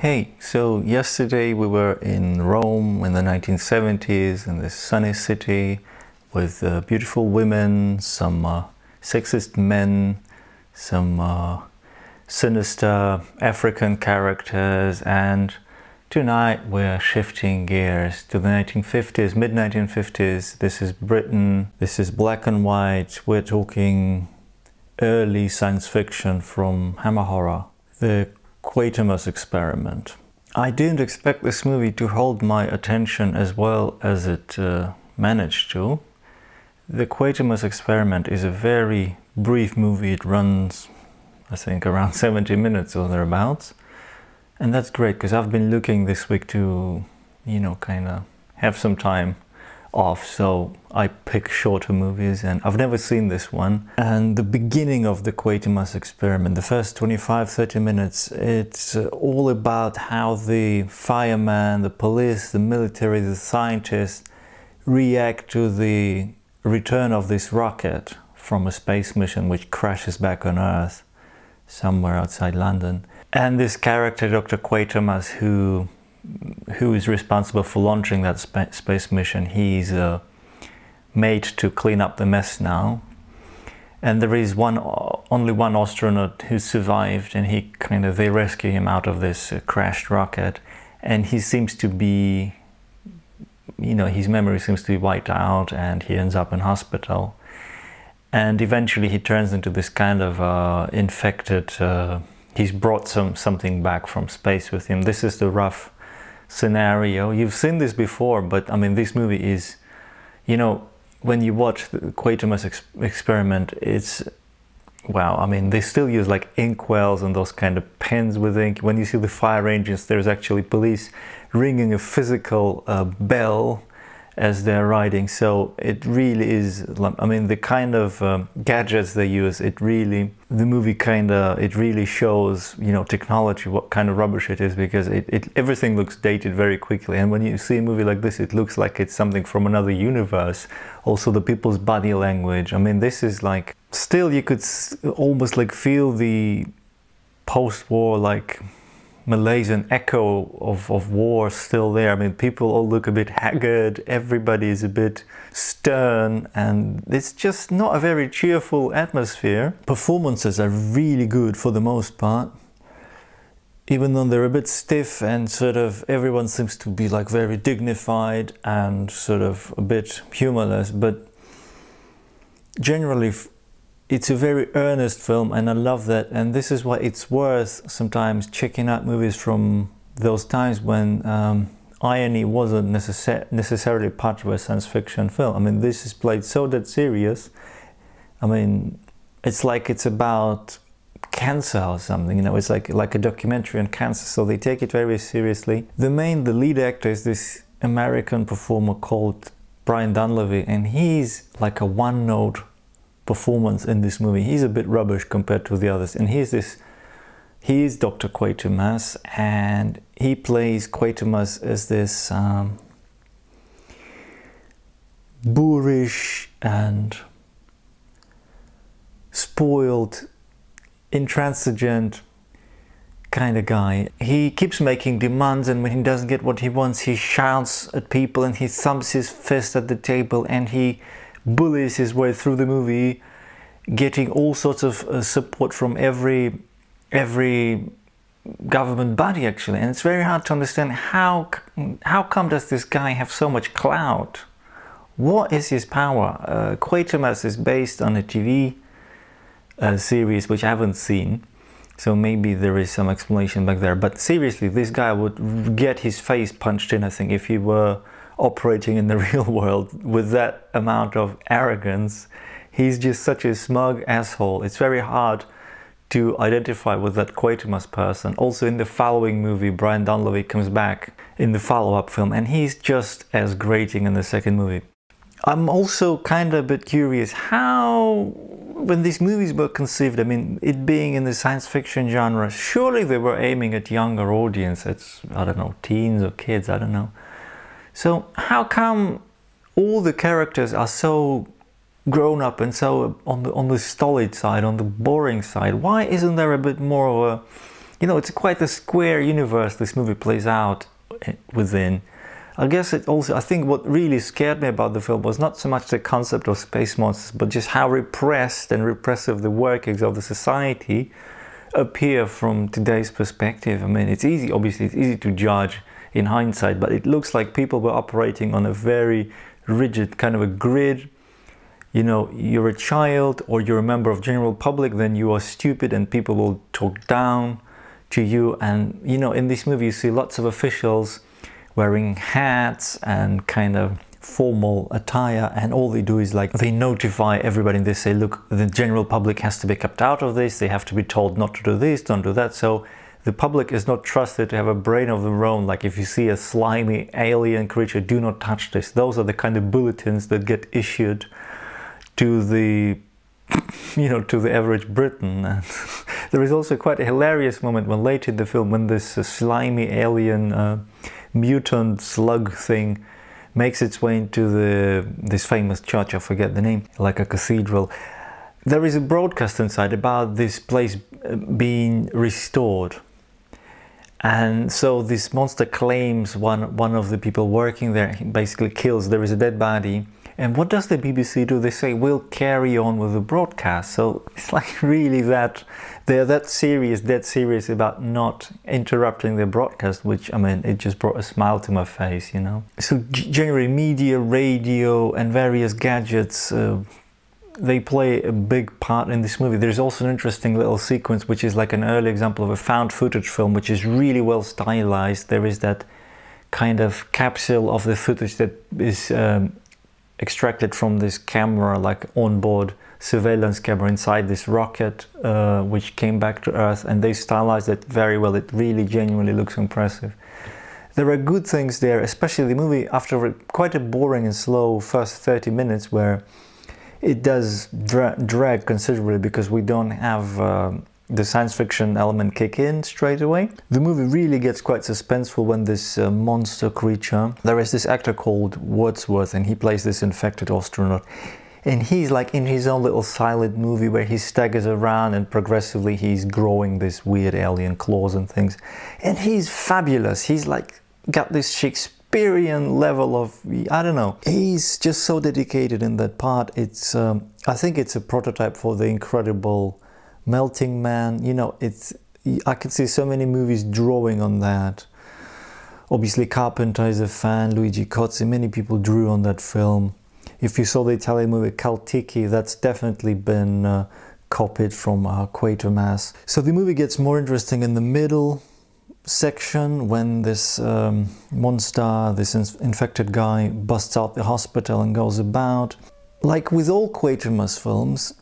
Hey, so yesterday we were in Rome in the 1970s in this sunny city with beautiful women, some sexist men, some sinister African characters, and tonight we're shifting gears to the 1950s, mid-1950s. This is Britain, this is black and white. We're talking early science fiction from Hammer Horror. The Quatermass Experiment. I didn't expect this movie to hold my attention as well as it managed to. The Quatermass Experiment is a very brief movie. It runs, I think, around 70 minutes or thereabouts. And that's great, because I've been looking this week to, kind of have some time off, so I pick shorter movies, and I've never seen this one. And the beginning of the Quatermass Experiment, the first 25-30 minutes, it's all about how the firemen, the police, the military, the scientists react to the return of this rocket from a space mission which crashes back on Earth somewhere outside London. And this character, Dr. Quatermass, who is responsible for launching that space mission, he's made to clean up the mess now. And there is only one astronaut who survived, and they rescue him out of this crashed rocket. And he seems to be, his memory seems to be wiped out, and he ends up in hospital. And eventually he turns into this kind of infected, he's brought something back from space with him. This is the rough scenario. You've seen this before, but I mean, this movie is, when you watch the Quatermass Experiment, it's, wow, I mean, they still use like inkwells and those kind of pens with ink. When you see the fire engines, there's actually police ringing a physical bell as they're riding. So it really is, I mean, the kind of gadgets they use, the movie it really shows, technology, what kind of rubbish it is, because everything looks dated very quickly. And when you see a movie like this, it looks like it's something from another universe. Also the people's body language. I mean, this is like, still you could almost like feel the post-war like malaise and echo of war still there. I mean, people all look a bit haggard, everybody is a bit stern, and it's just not a very cheerful atmosphere. Performances are really good for the most part, even though they're a bit stiff, and sort of everyone seems to be like very dignified and sort of a bit humorless, but generally it's a very earnest film, and I love that. And this is why it's worth sometimes checking out movies from those times when irony wasn't necessarily part of a science fiction film. I mean, this is played so dead serious. I mean, it's like it's about cancer or something, it's like a documentary on cancer, so they take it very seriously. The lead actor is this American performer called Brian Donlevy, and he's like a one-note performance in this movie. He's a bit rubbish compared to the others, and he is Dr. Quatermass, and he plays Quatermass as this boorish and spoiled, intransigent kind of guy. He keeps making demands, and when he doesn't get what he wants, he shouts at people and he thumps his fist at the table, and he bullies his way through the movie, getting all sorts of support from every government body, actually. And it's very hard to understand how come does this guy have so much clout? What is his power? Quatermass is based on a TV series which I haven't seen, so maybe there is some explanation back there. But seriously, this guy would get his face punched in, I think, if he were operating in the real world with that amount of arrogance. He's just such a smug asshole. It's very hard to identify with that Quatermass person. Also, in the following movie, Brian Donlevy comes back in the follow-up film, and he's just as grating in the second movie. I'm also kind of a bit curious how, when these movies were conceived, I mean, it being in the science fiction genre, surely they were aiming at younger audiences, I don't know, teens or kids, I don't know. So how come all the characters are so grown up and so on the stolid side, on the boring side? Why isn't there a bit more of you know, it's quite a square universe this movie plays out within. I guess it also, I think what really scared me about the film was not so much the concept of space monsters, but just how repressed and repressive the workings of the society appear from today's perspective. I mean, it's easy, obviously, it's easy to judge in hindsight, but it looks like people were operating on a very rigid kind of a grid. You know, you're a child or you're a member of general public, then you are stupid and people will talk down to you. And, you know, in this movie you see lots of officials wearing hats and kind of formal attire, and all they do is like they notify everybody and they say, look, the general public has to be kept out of this, they have to be told not to do this, don't do that. So the public is not trusted to have a brain of their own. Like if you see a slimy alien creature, do not touch this. Those are the kind of bulletins that get issued to the, you know, to the average Briton. And there is also quite a hilarious moment when later in the film, when this slimy alien mutant slug thing makes its way into this famous church, I forget the name, like a cathedral. There is a broadcast inside about this place being restored. And so this monster claims one of the people working there, he basically kills, there is a dead body. And what does the BBC do? They say, we'll carry on with the broadcast. So it's like really that, they're that serious, dead serious about not interrupting the broadcast, which, I mean, it just brought a smile to my face, you know. So generally media, radio and various gadgets, they play a big part in this movie. There's also an interesting little sequence, which is like an early example of a found footage film, which is really well stylized. There is that kind of capsule of the footage that is extracted from this camera, like onboard surveillance camera inside this rocket, which came back to Earth, and they stylized it very well. It really genuinely looks impressive. There are good things there, especially the movie after quite a boring and slow first 30 minutes where it does drag considerably because we don't have the science fiction element kick in straight away. The movie really gets quite suspenseful when this monster creature, there is this actor called Wordsworth and he plays this infected astronaut, and he's like in his own little silent movie where he staggers around and progressively he's growing this weird alien claws and things, and he's fabulous. He's like got this Shakespearean level of, I don't know, he's just so dedicated in that part. It's I think it's a prototype for the incredible Melting Man. You know, it's, I can see so many movies drawing on that. Obviously Carpenter is a fan, Luigi Cozzi, many people drew on that film. If you saw the Italian movie Caltiki, that's definitely been copied from Quatermass. So the movie gets more interesting in the middle section when this monster, this infected guy busts out the hospital and goes about. Like with all Quatermass films,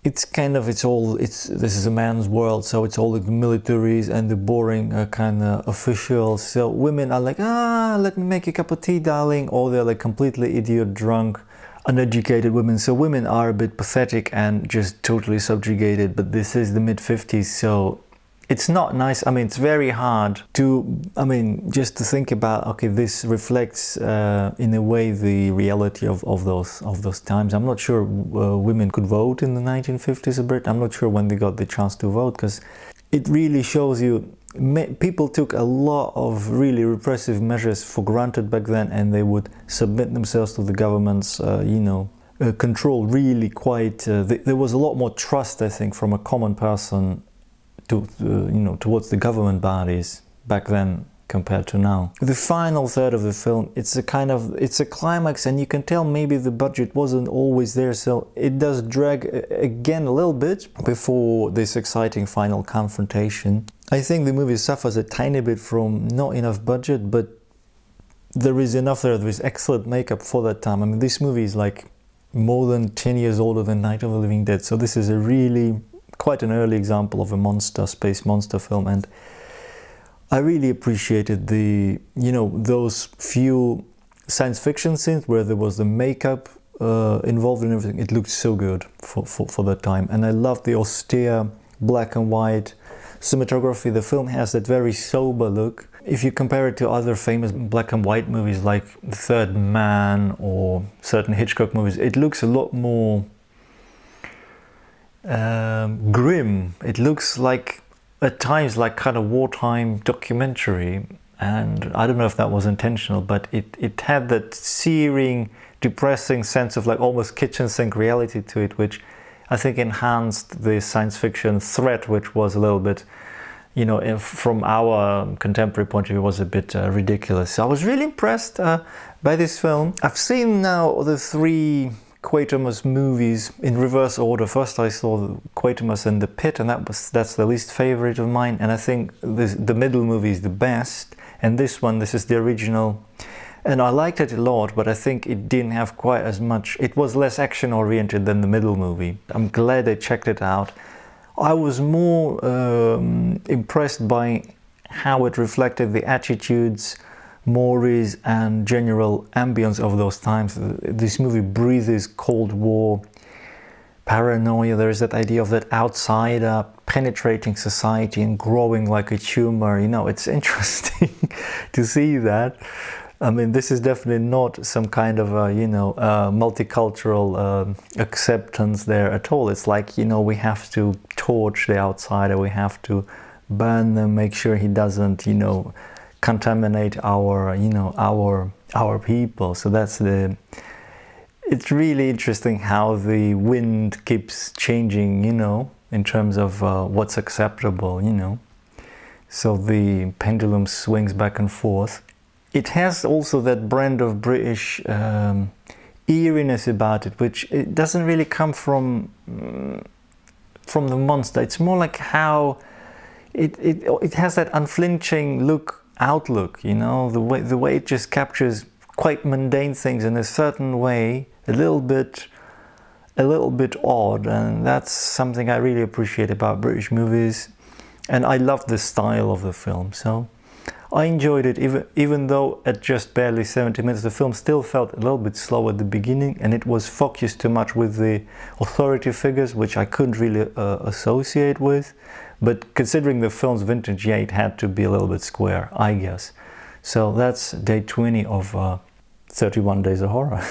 it's kind of, this is a man's world, so it's all the militaries and the boring kind of officials. So women are like, let me make a cup of tea, darling, or they're like completely idiot, drunk, uneducated women. So women are a bit pathetic and just totally subjugated, but this is the mid-50s, so it's not nice. I mean, it's very hard to, I mean, just to think about, okay, this reflects in a way the reality of those times. I'm not sure women could vote in the 1950s a bit. I'm not sure when they got the chance to vote, because it really shows you people took a lot of really repressive measures for granted back then, and they would submit themselves to the government's, you know, control really quite. There was a lot more trust, I think, from a common person to you know, towards the government bodies back then compared to now. The final third of the film, it's a kind of, it's a climax, and you can tell maybe the budget wasn't always there, so it does drag again a little bit before this exciting final confrontation. I think the movie suffers a tiny bit from not enough budget, but there is enough there. There is excellent makeup for that time. I mean, this movie is like more than 10 years older than Night of the Living Dead, so this is a really quite an early example of a monster, space monster film, and I really appreciated the, you know, those few science fiction scenes where there was the makeup involved in everything. It looked so good for that time, and I loved the austere black and white cinematography. The film has that very sober look. If you compare it to other famous black and white movies like The Third Man or certain Hitchcock movies, it looks a lot more grim. It looks like at times like kind of wartime documentary, and I don't know if that was intentional, but it had that searing, depressing sense of like almost kitchen sink reality to it, which I think enhanced the science fiction threat, which was a little bit, you know, from our contemporary point of view, was a bit ridiculous. So I was really impressed by this film. I've seen now the 3 Quatermass movies in reverse order. First I saw Quatermass and The Pit, and that's the least favorite of mine, and I think the middle movie is the best, and this is the original, and I liked it a lot, but I think it didn't have quite as much, it was less action oriented than the middle movie. I'm glad I checked it out. I was more impressed by how it reflected the attitudes, mores and general ambience of those times. This movie breathes Cold War paranoia. There is that idea of that outsider penetrating society and growing like a tumor. You know, it's interesting to see that. I mean, this is definitely not some kind of multicultural acceptance there at all. It's like, you know, we have to torch the outsider, we have to burn them, make sure he doesn't, you know, contaminate our, you know, our people. So that's it's really interesting how the wind keeps changing, you know, in terms of what's acceptable, you know. So the pendulum swings back and forth. It has also that brand of British eeriness about it, which it doesn't really come from the monster. It's more like how it has that unflinching outlook, you know, the way it just captures quite mundane things in a certain way, a little bit odd, and that's something I really appreciate about British movies, and I love the style of the film. So I enjoyed it, even though at just barely 70 minutes the film still felt a little bit slow at the beginning, and it was focused too much with the authority figures, which I couldn't really associate with. But considering the film's vintage, yeah, it had to be a little bit square, I guess. So that's day 20 of 31 Days of Horror.